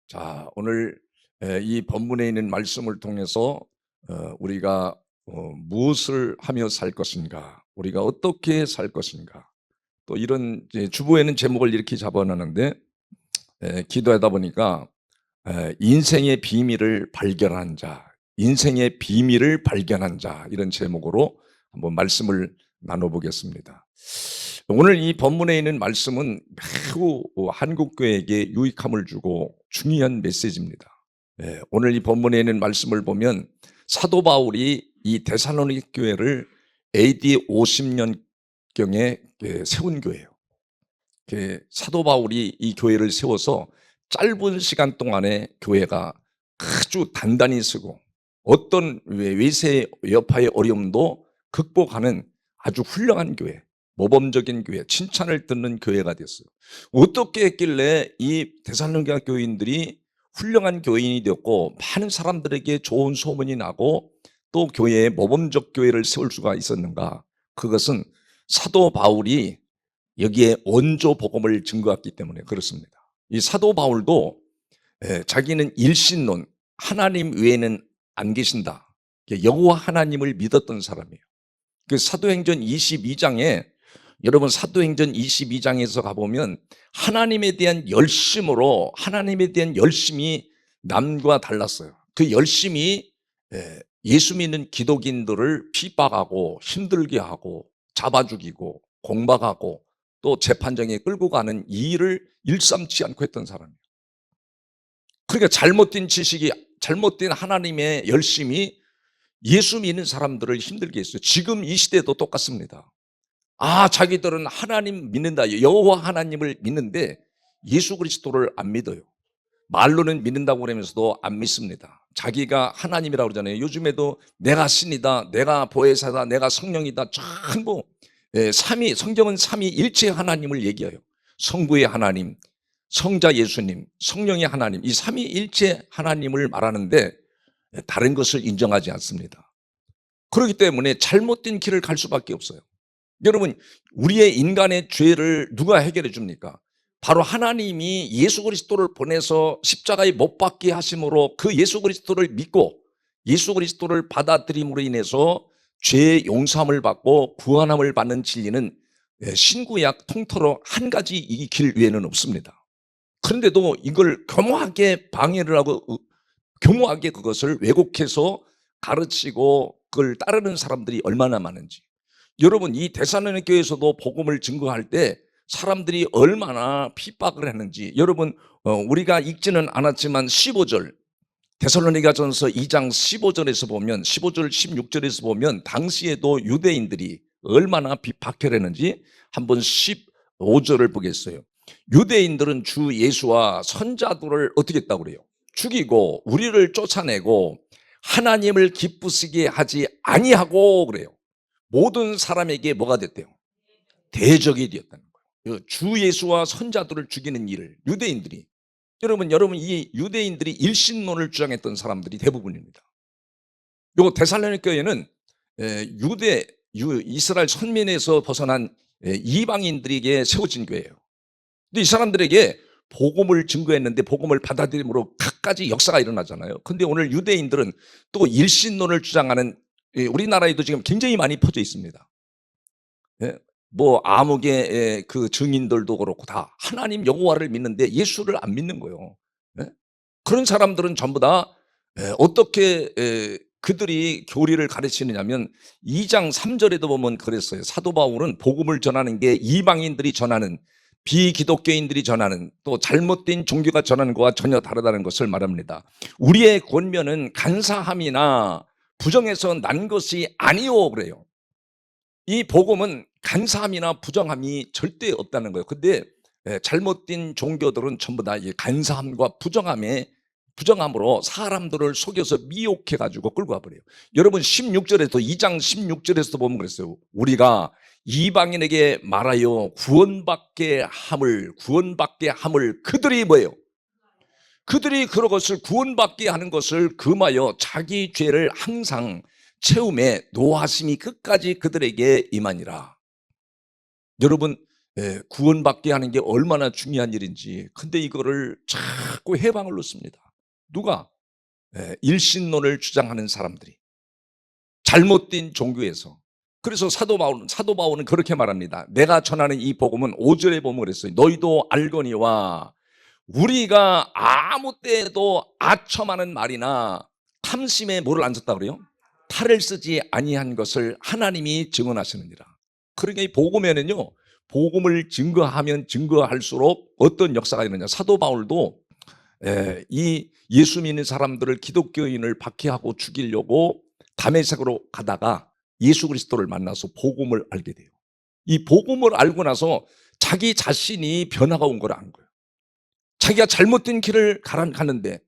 자, 오늘 이 본문에 있는 말씀을 통해서 우리가 무엇을 하며 살 것인가, 우리가 어떻게 살 것인가, 또 이런 이제 주보에는 제목을 이렇게 잡아놨는데 기도하다 보니까 인생의 비밀을 발견한 자, 인생의 비밀을 발견한 자, 이런 제목으로 한번 말씀을 나눠보겠습니다. 오늘 이 본문에 있는 말씀은 매우 한국교회에게 유익함을 주고 중요한 메시지입니다. 오늘 이 본문에 있는 말씀을 보면 사도 바울이 이 데살로니가 교회를 AD 50년경에 세운 교회예요. 사도 바울이 이 교회를 세워서 짧은 시간 동안에 교회가 아주 단단히 서고 어떤 외세 여파의 어려움도 극복하는 아주 훌륭한 교회, 모범적인 교회, 칭찬을 듣는 교회가 됐어요. 어떻게 했길래 이 데살로니가 교인들이 훌륭한 교인이 되었고 많은 사람들에게 좋은 소문이 나고 또 교회에 모범적 교회를 세울 수가 있었는가? 그것은 사도 바울이 여기에 원조 복음을 증거했기 때문에 그렇습니다. 이 사도 바울도 자기는 일신론, 하나님 외에는 안 계신다, 여호와 하나님을 믿었던 사람이에요. 그 사도행전 22장에 여러분 사도행전 22장에서 가보면 하나님에 대한 열심으로 하나님에 대한 열심이 남과 달랐어요. 그 열심이 예수 믿는 기독인들을 핍박하고 힘들게 하고 잡아 죽이고 공박하고 또 재판정에 끌고 가는 이 일을 일삼지 않고 했던 사람이에요. 그러니까 잘못된 지식이, 잘못된 하나님의 열심이 예수 믿는 사람들을 힘들게 했어요. 지금 이 시대도 똑같습니다. 자기들은 하나님 믿는다, 여호와 하나님을 믿는데 예수 그리스도를 안 믿어요. 말로는 믿는다고 그러면서도 안 믿습니다. 자기가 하나님이라고 그러잖아요. 요즘에도 내가 신이다, 내가 보혜사다, 내가 성령이다, 전부 성경은 삼위일체 하나님을 얘기해요. 성부의 하나님, 성자 예수님, 성령의 하나님, 이 삼위일체 하나님을 말하는데 다른 것을 인정하지 않습니다. 그렇기 때문에 잘못된 길을 갈 수밖에 없어요. 여러분, 우리의 인간의 죄를 누가 해결해 줍니까? 바로 하나님이 예수 그리스도를 보내서 십자가에 못 박게 하심으로 그 예수 그리스도를 믿고 예수 그리스도를 받아들임으로 인해서 죄의 용서함을 받고 구원함을 받는 진리는 신구약 통틀어 한 가지 이 길 외에는 없습니다. 그런데도 이걸 교묘하게 방해를 하고 교묘하게 그것을 왜곡해서 가르치고 그걸 따르는 사람들이 얼마나 많은지. 여러분, 이 데살로니가 교회에서도 복음을 증거할 때 사람들이 얼마나 핍박을 했는지 여러분, 우리가 읽지는 않았지만 15절, 데살로니가전서 2장 15절에서 보면, 15절 16절에서 보면 당시에도 유대인들이 얼마나 박해했는지 한번 15절을 보겠어요. 유대인들은 주 예수와 선자들을 어떻게 했다고 그래요? 죽이고 우리를 쫓아내고 하나님을 기쁘시게 하지 아니하고 그래요. 모든 사람에게 뭐가 됐대요? 대적이 되었다는 거예요. 주 예수와 선자들을 죽이는 일을 유대인들이, 여러분 이 유대인들이 일신론을 주장했던 사람들이 대부분입니다. 요 데살로니가 교회는 이스라엘 선민에서 벗어난 이방인들에게 세워진 교회예요. 근데 이 사람들에게 복음을 증거했는데 복음을 받아들임으로 갖가지 역사가 일어나잖아요. 근데 오늘 유대인들은 또 일신론을 주장하는, 우리나라에도 지금 굉장히 많이 퍼져 있습니다. 뭐 암흑의 그 증인들도 그렇고 다 하나님 여호와를 믿는데 예수를 안 믿는 거예요. 그런 사람들은 전부 다 어떻게 그들이 교리를 가르치느냐면 2장 3절에도 보면 그랬어요. 사도 바울은 복음을 전하는 게 이방인들이 전하는, 비기독교인들이 전하는, 또 잘못된 종교가 전하는 것과 전혀 다르다는 것을 말합니다. 우리의 권면은 간사함이나 부정해서 난 것이 아니오 그래요. 이 복음은 간사함이나 부정함이 절대 없다는 거예요. 근데 잘못된 종교들은 전부 다 이 간사함과 부정함으로 사람들을 속여서 미혹해 가지고 끌고 와버려요. 여러분 16절에서 2장 16절에서 보면 그랬어요. 우리가 이방인에게 말하여 구원받게 함을 그들이 뭐예요? 그들이 그것을 구원받게 하는 것을 금하여 자기 죄를 항상 채움에 노하심이 끝까지 그들에게 임하니라. 여러분, 구원받게 하는 게 얼마나 중요한 일인지. 근데 이거를 자꾸 해방을 놓습니다. 누가? 일신론을 주장하는 사람들이. 잘못된 종교에서. 그래서 사도 바울은 그렇게 말합니다. 내가 전하는 이 복음은 5절에 보면 그랬어요. 너희도 알거니와 우리가 아무 때에도 아첨하는 말이나 탐심에 뭐를 안 썼다 그래요? 탈을 쓰지 아니한 것을 하나님이 증언하시느니라. 그러니까 이 복음에는요, 복음을 증거하면 증거할수록 어떤 역사가 있느냐. 사도 바울도 이 예수 믿는 사람들을, 기독교인을 박해하고 죽이려고 다메섹으로 가다가 예수 그리스도를 만나서 복음을 알게 돼요. 이 복음을 알고 나서 자기 자신이 변화가 온 걸 안 거예요. 자기가 잘못된 길을 가는데,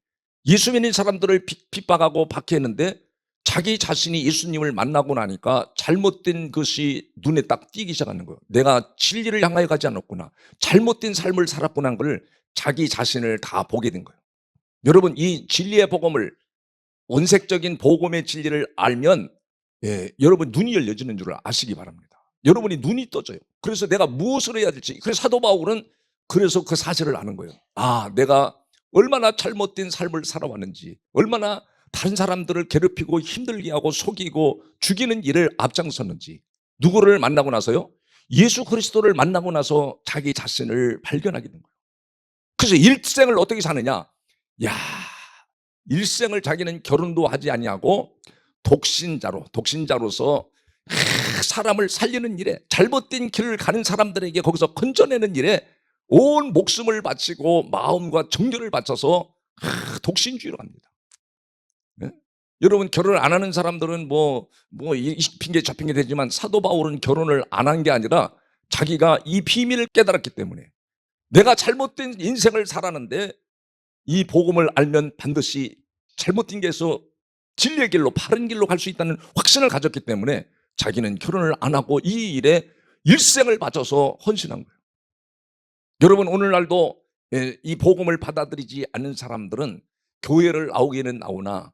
예수 믿는 사람들을 핍박하고 박해했는데 자기 자신이 예수님을 만나고 나니까 잘못된 것이 눈에 딱 띄기 시작하는 거예요. 내가 진리를 향하여 가지 않았구나, 잘못된 삶을 살았구나 하는 걸 자기 자신을 다 보게 된 거예요. 여러분, 이 진리의 복음을, 원색적인 복음의 진리를 알면 여러분 눈이 열려지는 줄 아시기 바랍니다. 여러분이 눈이 떠져요. 그래서 내가 무엇을 해야 될지. 그래서 사도 바울은 그래서 그 사실을 아는 거예요. 아, 내가 얼마나 잘못된 삶을 살아왔는지, 얼마나 다른 사람들을 괴롭히고 힘들게 하고 속이고 죽이는 일을 앞장섰는지. 누구를 만나고 나서요? 예수 그리스도를 만나고 나서 자기 자신을 발견하게 된 거예요. 그래서 일생을 어떻게 사느냐? 야, 일생을 자기는 결혼도 하지 아니하고 독신자로서 사람을 살리는 일에, 잘못된 길을 가는 사람들에게 거기서 건져내는 일에 온 목숨을 바치고 마음과 정열을 바쳐서 독신주의로 갑니다. 네? 여러분, 결혼을 안 하는 사람들은 이 핑계 저 핑계 되지만 사도 바울은 결혼을 안 한 게 아니라 자기가 이 비밀을 깨달았기 때문에, 내가 잘못된 인생을 살았는데 이 복음을 알면 반드시 잘못된 길에서 진리의 길로, 바른 길로 갈 수 있다는 확신을 가졌기 때문에 자기는 결혼을 안 하고 이 일에 일생을 바쳐서 헌신한 거예요. 여러분, 오늘날도 이 복음을 받아들이지 않는 사람들은 교회를 나오기는 나오나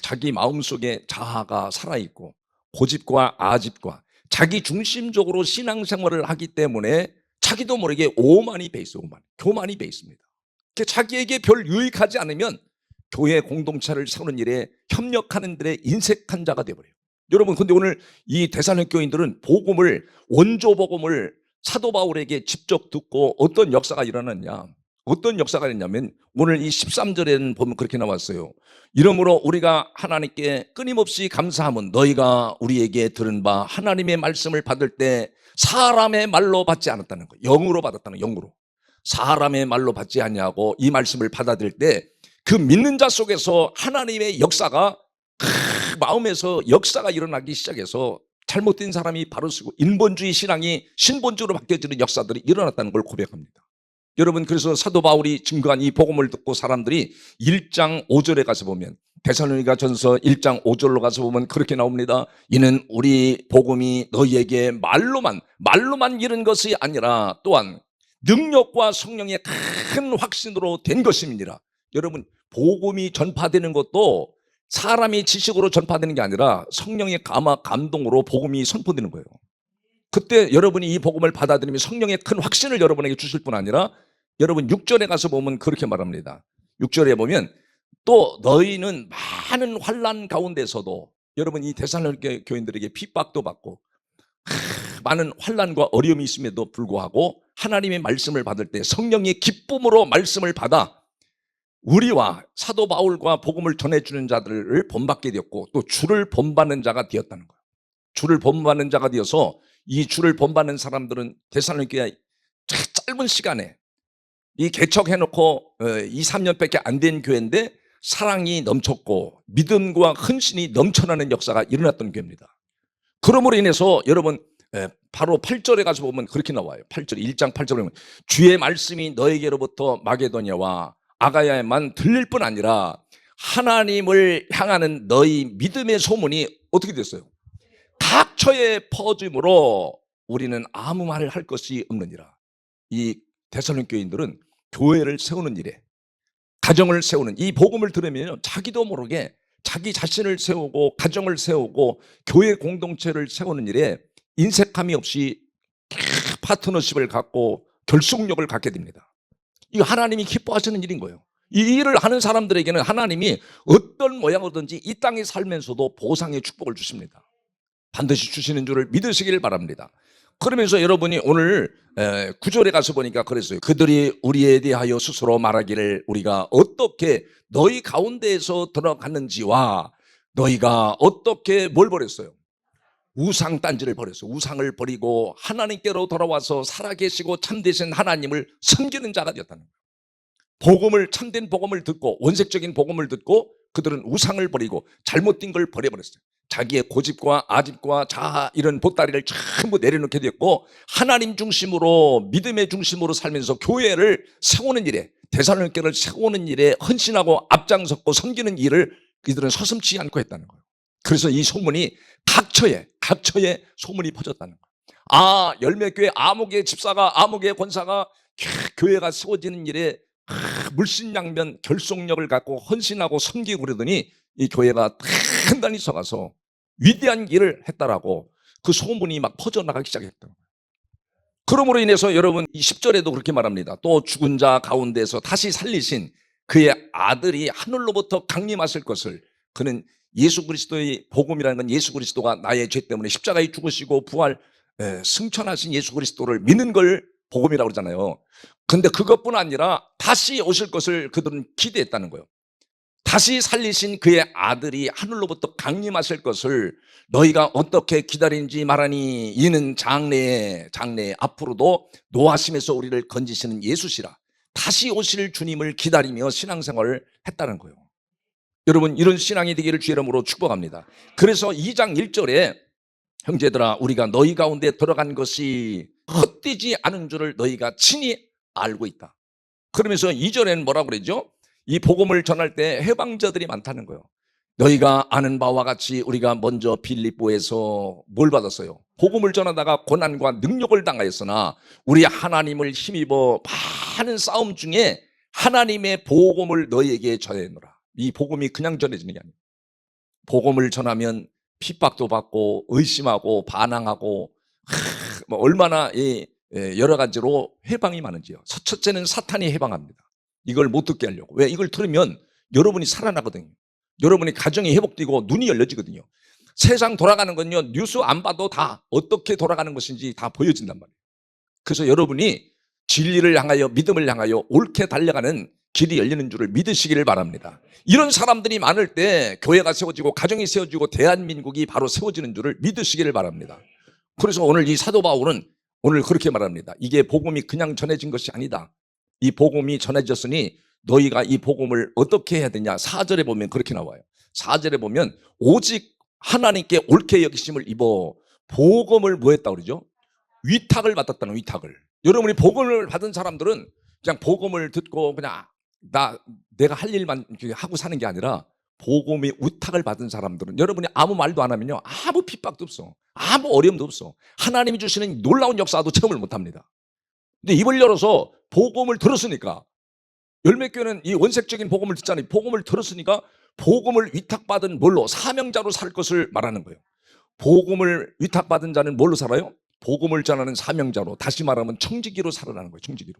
자기 마음속에 자아가 살아있고 고집과 아집과 자기 중심적으로 신앙생활을 하기 때문에 자기도 모르게 오만이 배 있어요. 교만이 배 있습니다. 자기에게 별 유익하지 않으면 교회 공동체를 세우는 일에 협력하는 데에 인색한 자가 되어버려요. 여러분, 근데 오늘 이 데살로니가 교인들은 원조 복음을 사도 바울에게 직접 듣고 어떤 역사가 일어났냐, 어떤 역사가 있냐면 오늘 이 13절에는 보면 그렇게 나왔어요. 이러므로 우리가 하나님께 끊임없이 감사함은 너희가 우리에게 들은 바 하나님의 말씀을 받을 때 사람의 말로 받지 않았다는 거예요. 영으로 받았다는 거예요. 영으로. 사람의 말로 받지 않냐고 이 말씀을 받아들일 때 그 믿는 자 속에서 하나님의 역사가, 마음에서 역사가 일어나기 시작해서 잘못된 사람이 바로 쓰고 인본주의 신앙이 신본주의로 바뀌어지는 역사들이 일어났다는 걸 고백합니다. 여러분, 그래서 사도 바울이 증거한 이 복음을 듣고 사람들이 1장 5절에 가서 보면, 데살로니가 전서 1장 5절로 가서 보면 그렇게 나옵니다. 이는 우리 복음이 너희에게 말로만 이른 것이 아니라 또한 능력과 성령의 큰 확신으로 된 것임이니라. 여러분, 복음이 전파되는 것도 사람이 지식으로 전파되는 게 아니라 성령의 감동으로 복음이 선포되는 거예요. 그때 여러분이 이 복음을 받아들이면 성령의 큰 확신을 여러분에게 주실 뿐 아니라, 여러분 6절에 가서 보면 그렇게 말합니다. 6절에 보면 또 너희는 많은 환난 가운데서도, 여러분 이 데살로니가 교인들에게 핍박도 받고 많은 환난과 어려움이 있음에도 불구하고 하나님의 말씀을 받을 때 성령의 기쁨으로 말씀을 받아 우리와 사도 바울과 복음을 전해주는 자들을 본받게 되었고 또 주를 본받는 자가 되었다는 거예요. 주를 본받는 자가 되어서 이 주를 본받는 사람들은 데살로니가 짧은 시간에 이 개척해놓고 2, 3년밖에 안 된 교회인데 사랑이 넘쳤고 믿음과 헌신이 넘쳐나는 역사가 일어났던 교회입니다. 그러므로 인해서 여러분 바로 8절에 가서 보면 그렇게 나와요. 8절, 1장 8절에 보면 주의 말씀이 너에게로부터 마게도냐와 아가야에만 들릴 뿐 아니라 하나님을 향하는 너희 믿음의 소문이 어떻게 됐어요? 각처에 퍼짐으로 우리는 아무 말을 할 것이 없느니라. 이 데살로니가 교인들은 교회를 세우는 일에, 가정을 세우는, 이 복음을 들으면 자기도 모르게 자기 자신을 세우고 가정을 세우고 교회 공동체를 세우는 일에 인색함이 없이 파트너십을 갖고 결속력을 갖게 됩니다. 이거 하나님이 기뻐하시는 일인 거예요. 이 일을 하는 사람들에게는 하나님이 어떤 모양이든지 이 땅에 살면서도 보상의 축복을 주십니다. 반드시 주시는 줄을 믿으시길 바랍니다. 그러면서 여러분이 오늘 9절에 가서 보니까 그랬어요. 그들이 우리에 대하여 스스로 말하기를 우리가 어떻게 너희 가운데에서 들어갔는지와 너희가 어떻게 뭘 버렸어요? 우상 딴지를 버렸어요. 우상을 버리고 하나님께로 돌아와서 살아계시고 참되신 하나님을 섬기는 자가 되었다는 거예요. 복음을, 참된 복음을 듣고 원색적인 복음을 듣고 그들은 우상을 버리고 잘못된 걸 버려버렸어요. 자기의 고집과 아집과 자아 이런 보따리를 전부 내려놓게 되었고 하나님 중심으로 믿음의 중심으로 살면서 교회를 세우는 일에 데살로니가를 세우는 일에 헌신하고 앞장섰고 섬기는 일을 그들은 서슴지 않고 했다는 거예요. 그래서 이 소문이 각처에 소문이 퍼졌다는 거예요. 열매교회 아무개 집사가 아무개 권사가 교회가 세워지는 일에 물신양면 결속력을 갖고 헌신하고 섬기고 그러더니 이 교회가 단단히 서가서 위대한 일을 했다라고 그 소문이 막 퍼져나가기 시작했던 거예요. 그러므로 인해서 여러분 이 10절에도 그렇게 말합니다. 또 죽은 자 가운데서 다시 살리신 그의 아들이 하늘로부터 강림하실 것을, 그는 예수 그리스도의 복음이라는 건 예수 그리스도가 나의 죄 때문에 십자가에 죽으시고 부활 승천하신 예수 그리스도를 믿는 걸 복음이라고 그러잖아요. 근데 그것뿐 아니라 다시 오실 것을 그들은 기대했다는 거예요. 다시 살리신 그의 아들이 하늘로부터 강림하실 것을 너희가 어떻게 기다리는지 말하니 이는 장래에 앞으로도 노하심에서 우리를 건지시는 예수시라. 다시 오실 주님을 기다리며 신앙생활을 했다는 거예요. 여러분 이런 신앙이 되기를 주의 이름으로 축복합니다. 그래서 2장 1절에 형제들아 우리가 너희 가운데 들어간 것이 헛되지 않은 줄을 너희가 친히 알고 있다. 그러면서 2절에는 뭐라고 그러죠? 이 복음을 전할 때 해방자들이 많다는 거예요. 너희가 아는 바와 같이 우리가 먼저 빌립보에서 뭘 받았어요? 복음을 전하다가 고난과 능력을 당하였으나 우리 하나님을 힘입어 많은 싸움 중에 하나님의 복음을 너희에게 전해노라. 이 복음이 그냥 전해지는 게 아니에요. 복음을 전하면 핍박도 받고 의심하고 반항하고 얼마나 여러 가지로 해방이 많은지요. 첫째는 사탄이 해방합니다. 이걸 못 듣게 하려고. 왜? 이걸 들으면 여러분이 살아나거든요. 여러분이 가정이 회복되고 눈이 열려지거든요. 세상 돌아가는 건요 뉴스 안 봐도 다 어떻게 돌아가는 것인지 다 보여진단 말이에요. 그래서 여러분이 진리를 향하여 믿음을 향하여 옳게 달려가는 길이 열리는 줄을 믿으시기를 바랍니다. 이런 사람들이 많을 때 교회가 세워지고 가정이 세워지고 대한민국이 바로 세워지는 줄을 믿으시기를 바랍니다. 그래서 오늘 이 사도 바울은 오늘 그렇게 말합니다. 이게 복음이 그냥 전해진 것이 아니다. 이 복음이 전해졌으니 너희가 이 복음을 어떻게 해야 되냐. 4절에 보면 그렇게 나와요. 4절에 보면 오직 하나님께 옳게 여기심을 입어 복음을 뭐 했다고 그러죠? 위탁을 받았다는 위탁을. 여러분이 복음을 받은 사람들은 그냥 복음을 듣고 그냥 내가 할 일만 하고 사는 게 아니라 복음의 위탁을 받은 사람들은 여러분이 아무 말도 안 하면요 아무 핍박도 없어. 아무 어려움도 없어. 하나님이 주시는 놀라운 역사도 체험을 못합니다. 근데 입을 열어서 복음을 들었으니까, 열매교회는 이 원색적인 복음을 듣잖아요. 복음을 들었으니까 복음을 위탁받은 뭘로? 사명자로 살 것을 말하는 거예요. 복음을 위탁받은 자는 뭘로 살아요? 복음을 전하는 사명자로, 다시 말하면 청지기로 살아나는 거예요. 청지기로.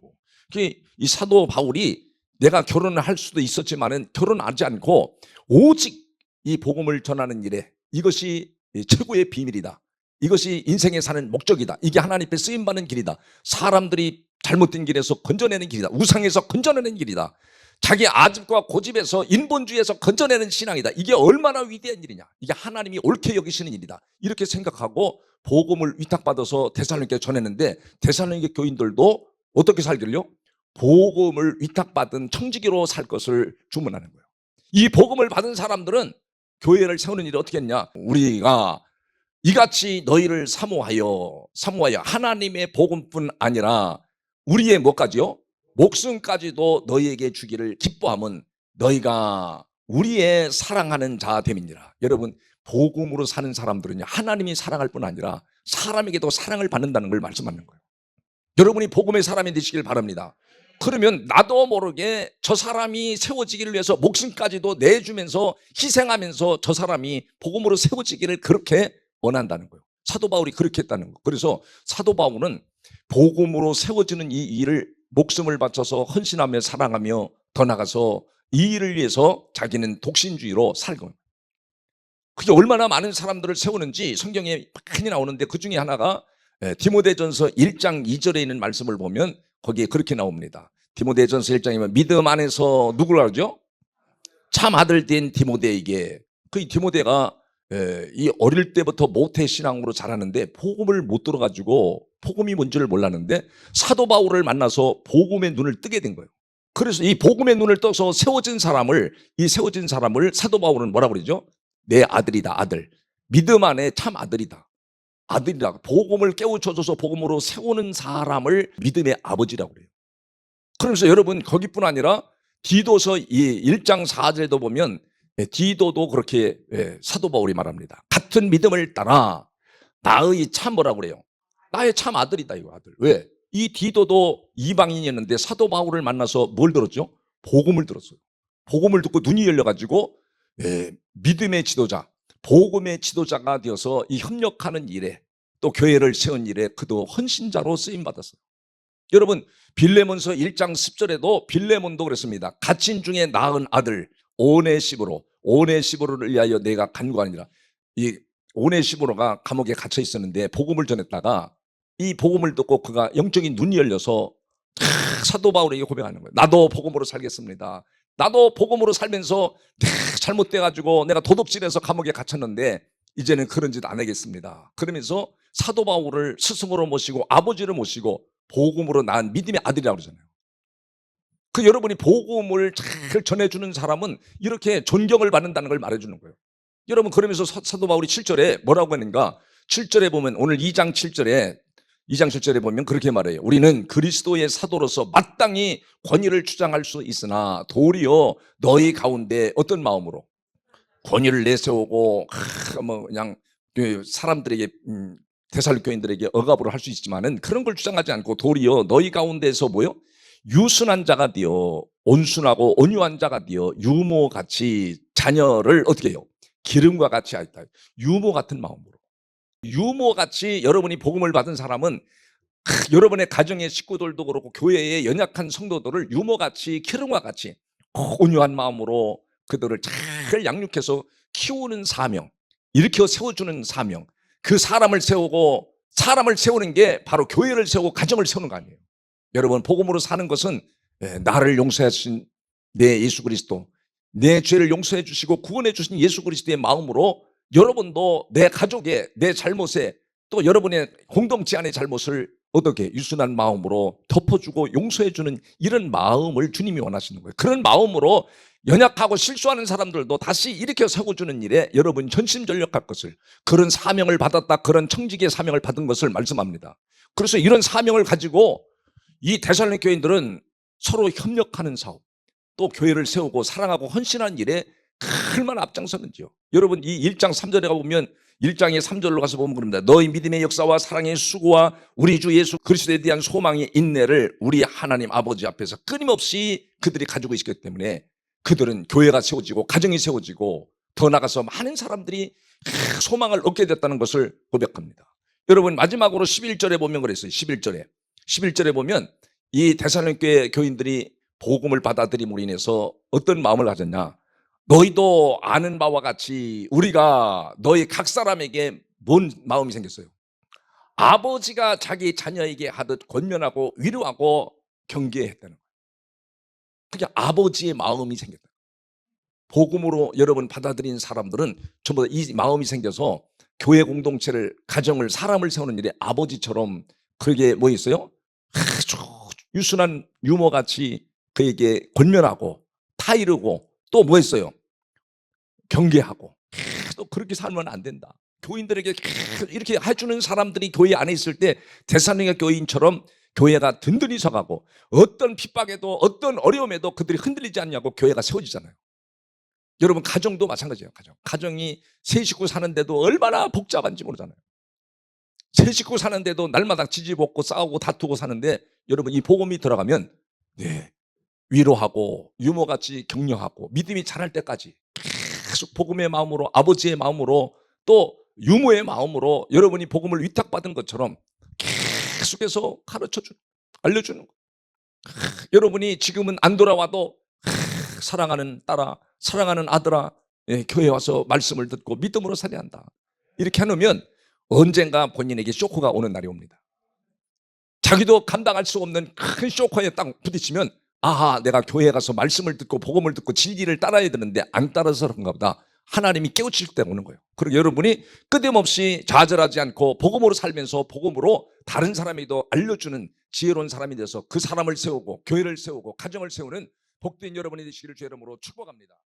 이 사도 바울이 내가 결혼을 할 수도 있었지만은 결혼하지 않고 오직 이 복음을 전하는 일에 이것이 최고의 비밀이다. 이것이 인생에 사는 목적이다. 이게 하나님 앞에 쓰임받는 길이다. 사람들이 잘못된 길에서 건져내는 길이다. 우상에서 건져내는 길이다. 자기 아집과 고집에서 인본주의에서 건져내는 신앙이다. 이게 얼마나 위대한 일이냐. 이게 하나님이 옳게 여기시는 일이다. 이렇게 생각하고 복음을 위탁받아서 데살로니가에 전했는데 데살로니가 교인들도 어떻게 살기를요? 복음을 위탁받은 청지기로 살 것을 주문하는 거예요. 이 복음을 받은 사람들은 교회를 세우는 일이 어떻게 했냐. 우리가 이같이 너희를 사모하여 하나님의 복음뿐 아니라 우리의 뭐까지요? 목숨까지도 너희에게 주기를 기뻐함은 너희가 우리의 사랑하는 자 됨이니라. 여러분 복음으로 사는 사람들은요 하나님이 사랑할 뿐 아니라 사람에게도 사랑을 받는다는 걸 말씀하는 거예요. 여러분이 복음의 사람이 되시길 바랍니다. 그러면 나도 모르게 저 사람이 세워지기를 위해서 목숨까지도 내주면서 희생하면서 저 사람이 복음으로 세워지기를 그렇게 원한다는 거예요. 사도 바울이 그렇게 했다는 거. 그래서 사도 바울은 복음으로 세워지는 이 일을 목숨을 바쳐서 헌신하며 사랑하며 더 나가서 이 일을 위해서 자기는 독신주의로 살고, 그게 얼마나 많은 사람들을 세우는지 성경에 많이 나오는데 그 중에 하나가 디모데전서 1장 2절에 있는 말씀을 보면 거기에 그렇게 나옵니다. 디모데전서 1장이면 믿음 안에서 누구를 하죠? 참 아들 된 디모데에게. 그 디모데가 이 어릴 때부터 모태 신앙으로 자라는데 복음을 못 들어가지고 복음이 뭔지를 몰랐는데 사도 바울을 만나서 복음의 눈을 뜨게 된 거예요. 그래서 이 복음의 눈을 떠서 이 세워진 사람을 사도 바울은 뭐라고 그러죠? 내 아들이다, 아들. 믿음 안에 참 아들이다. 아들이다. 복음을 깨우쳐줘서 복음으로 세우는 사람을 믿음의 아버지라고 그래요. 그러면서 여러분 거기뿐 아니라 디도서 1장 4절에도 보면 디도도 그렇게 사도 바울이 말합니다. 같은 믿음을 따라 나의 참 뭐라고 그래요? 나의 참 아들이다, 이거 아들. 왜? 이 디도도 이방인이었는데 사도 바울을 만나서 뭘 들었죠? 복음을 들었어요. 복음을 듣고 눈이 열려가지고 믿음의 지도자, 복음의 지도자가 되어서 이 협력하는 일에 또 교회를 세운 일에 그도 헌신자로 쓰임받았어요. 여러분 빌레몬서 1장 10절에도 빌레몬도 그랬습니다. 갇힌 중에 낳은 아들 오네시보로를 위하여 내가 간구하니라. 이 오네시보로가 감옥에 갇혀 있었는데 복음을 전했다가 이 복음을 듣고 그가 영적인 눈이 열려서 사도 바울에게 고백하는 거예요. 나도 복음으로 살겠습니다. 나도 복음으로 살면서 잘못돼가지고 내가 도둑질해서 감옥에 갇혔는데 이제는 그런 짓 안 하겠습니다. 그러면서 사도 바울을 스승으로 모시고 아버지를 모시고 복음으로 낳은 믿음의 아들이라고 그러잖아요. 그 여러분이 복음을 잘 전해주는 사람은 이렇게 존경을 받는다는 걸 말해주는 거예요. 여러분 그러면서 사도 바울이 7절에 뭐라고 하는가? 7절에 보면 오늘 2장 7절에 보면 그렇게 말해요. 우리는 그리스도의 사도로서 마땅히 권위를 주장할 수 있으나 도리어 너희 가운데 어떤 마음으로 권위를 내세우고 뭐 그냥 사람들에게 데살로니가인들에게 억압으로 할 수 있지만은 그런 걸 주장하지 않고 도리어 너희 가운데서 뭐요? 유순한 자가 되어 온순하고 온유한 자가 되어 유모같이 자녀를 어떻게 해요? 기름과 같이 하였다. 유모 같은 마음으로. 유모같이 여러분이 복음을 받은 사람은 여러분의 가정의 식구들도 그렇고 교회의 연약한 성도들을 유모같이 기름과 같이 온유한 마음으로 그들을 잘 양육해서 키우는 사명, 일으켜 세워주는 사명, 그 사람을 세우는 게 바로 교회를 세우고 가정을 세우는 거 아니에요. 여러분 복음으로 사는 것은 나를 용서하신 내 예수 그리스도, 내 죄를 용서해 주시고 구원해 주신 예수 그리스도의 마음으로 여러분도 내 가족의 내 잘못에 또 여러분의 공동체 안의 잘못을 어떻게 유순한 마음으로 덮어주고 용서해 주는 이런 마음을 주님이 원하시는 거예요. 그런 마음으로 연약하고 실수하는 사람들도 다시 일으켜 세워주는 일에 여러분 전심전력할 것을, 그런 사명을 받았다, 그런 청지기의 사명을 받은 것을 말씀합니다. 그래서 이런 사명을 가지고 이 데살로니가 교인들은 서로 협력하는 사업, 또 교회를 세우고 사랑하고 헌신하는 일에 얼마나 앞장서는지요. 여러분 이 1장 3절에 가보면 1장의 3절로 가서 보면 그럽니다. 너희 믿음의 역사와 사랑의 수고와 우리 주 예수 그리스도에 대한 소망의 인내를 우리 하나님 아버지 앞에서 끊임없이 그들이 가지고 있기 때문에 그들은 교회가 세워지고 가정이 세워지고 더 나아가서 많은 사람들이 소망을 얻게 됐다는 것을 고백합니다. 여러분 마지막으로 11절에 보면 그랬어요. 11절에 보면 이 데살로니가 교인들이 복음을 받아들임으로 인해서 어떤 마음을 가졌냐? 너희도 아는 바와 같이 우리가 너희 각 사람에게 뭔 마음이 생겼어요? 아버지가 자기 자녀에게 하듯 권면하고 위로하고 경계했다는 거예요. 그게 아버지의 마음이 생겼다. 복음으로 여러분 받아들인 사람들은 전부 다 이 마음이 생겨서 교회 공동체를, 가정을, 사람을 세우는 일에 아버지처럼 그게 뭐 있어요? 아주 유순한 유모같이 그에게 권면하고 타이르고 또 뭐 했어요? 경계하고. 또 그렇게 살면 안 된다. 교인들에게 이렇게 해주는 사람들이 교회 안에 있을 때 데살로니가 교인처럼 교회가 든든히 서가고 어떤 핍박에도 어떤 어려움에도 그들이 흔들리지 않냐고 교회가 세워지잖아요. 여러분 가정도 마찬가지예요. 가정이 세 식구 사는데도 얼마나 복잡한지 모르잖아요. 세 식구 사는데도 날마다 지지볶고 싸우고 다투고 사는데 여러분 이 복음이 들어가면 위로하고 유모같이 격려하고 믿음이 자랄 때까지 계속 복음의 마음으로, 아버지의 마음으로 또 유무의 마음으로 여러분이 복음을 위탁받은 것처럼 계속해서 가르쳐주는, 알려주는 거. 여러분이 지금은 안 돌아와도 사랑하는 딸아, 사랑하는 아들아, 예, 교회 와서 말씀을 듣고 믿음으로 살아야 한다. 이렇게 해놓으면 언젠가 본인에게 쇼크가 오는 날이 옵니다. 자기도 감당할 수 없는 큰 쇼크에 딱 부딪히면, 아하, 내가 교회에 가서 말씀을 듣고 복음을 듣고 진리를 따라야 되는데 안 따라서 그런가 보다. 하나님이 깨우칠 때가 오는 거예요. 그리고 여러분이 끊임없이 좌절하지 않고 복음으로 살면서 복음으로 다른 사람에게도 알려주는 지혜로운 사람이 돼서 그 사람을 세우고 교회를 세우고 가정을 세우는 복된 여러분이 되시기를 주의 이름으로 축복합니다.